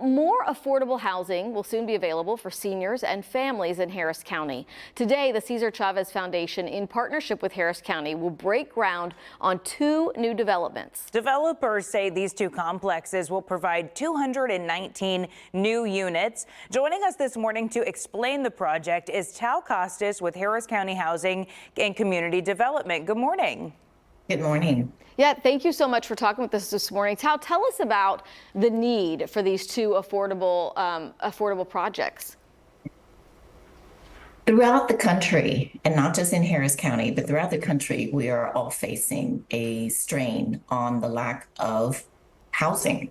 More affordable housing will soon be available for seniors and families in Harris County. Today, the Cesar Chavez Foundation, in partnership with Harris County, will break ground on 2 new developments. Developers say these 2 complexes will provide 219 new units. Joining us this morning to explain the project is Thao Costis with Harris County Housing and Community Development. Good morning. Good morning. Yeah, thank you so much for talking with us this morning. Thao, tell us about the need for these 2 affordable projects. Throughout the country, and not just in Harris County, but throughout the country, we are all facing a strain on the lack of housing,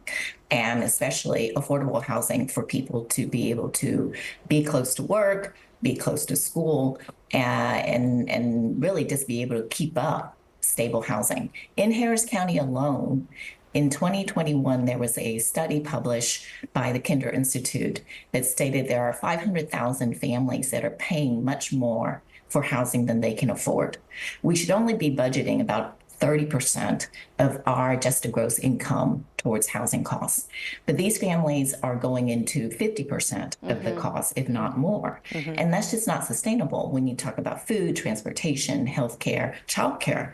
and especially affordable housing for people to be able to be close to work, be close to school, and really just be able to keep up stable housing. In Harris County alone, in 2021, there was a study published by the Kinder Institute that stated there are 500,000 families that are paying much more for housing than they can afford. We should only be budgeting about 30% of our adjusted gross income towards housing costs. But these families are going into 50% of the cost, if not more. And that's just not sustainable when you talk about food, transportation, healthcare, childcare,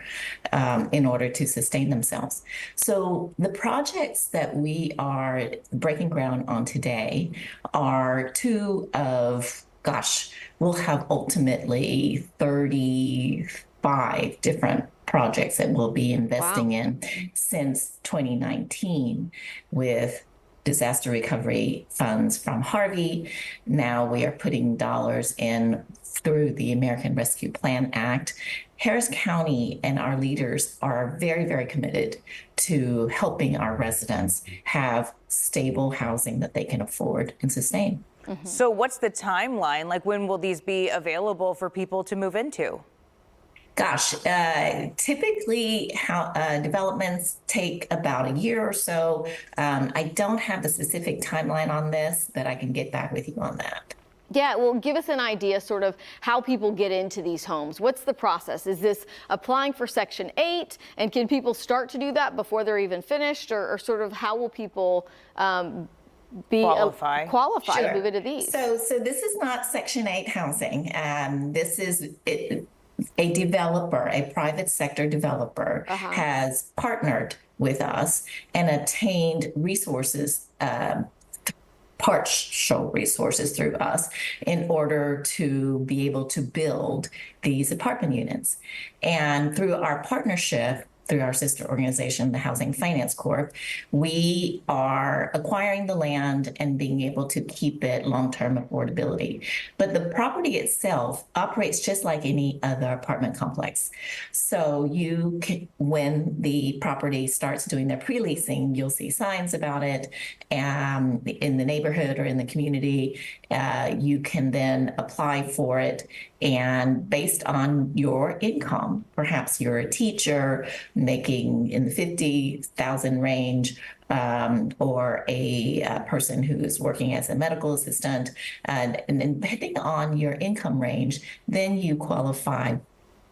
in order to sustain themselves. So the projects that we are breaking ground on today are 2 of, we'll have ultimately 35 different projects that we'll be investing in since 2019 with disaster recovery funds from Harvey. Now we are putting dollars in through the American Rescue Plan Act. Harris County and our leaders are very, very committed to helping our residents have stable housing that they can afford and sustain. So what's the timeline? Like, when will these be available for people to move into? Typically developments take about a year or so. I don't have the specific timeline on this, but I can get back with you on that. Yeah, well, give us an idea sort of how people get into these homes. What's the process? Is this applying for Section 8? And can people start to do that before they're even finished? Or sort of how will people qualify to move into these? So this is not Section 8 housing. This is a developer, a private sector developer, has partnered with us and attained resources, partial resources through us in order to be able to build these apartment units. And through our partnership, through our sister organization, the Housing Finance Corp, we are acquiring the land and being able to keep it long-term affordability. But the property itself operates just like any other apartment complex. So you can, when the property starts doing their pre-leasing, you'll see signs about it in the neighborhood or in the community. You can then apply for it, and based on your income, perhaps you're a teacher making in the 50,000 range, or a person who is working as a medical assistant, and depending on your income range, then you qualify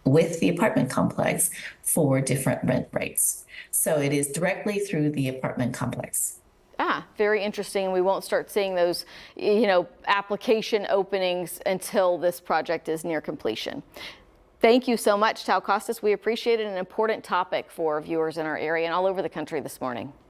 with the apartment complex for different rent rates. So it is directly through the apartment complex. Very interesting. We won't start seeing those, application openings until this project is near completion. Thank you so much, Thao Costis. We appreciate it. An important topic for viewers in our area and all over the country this morning.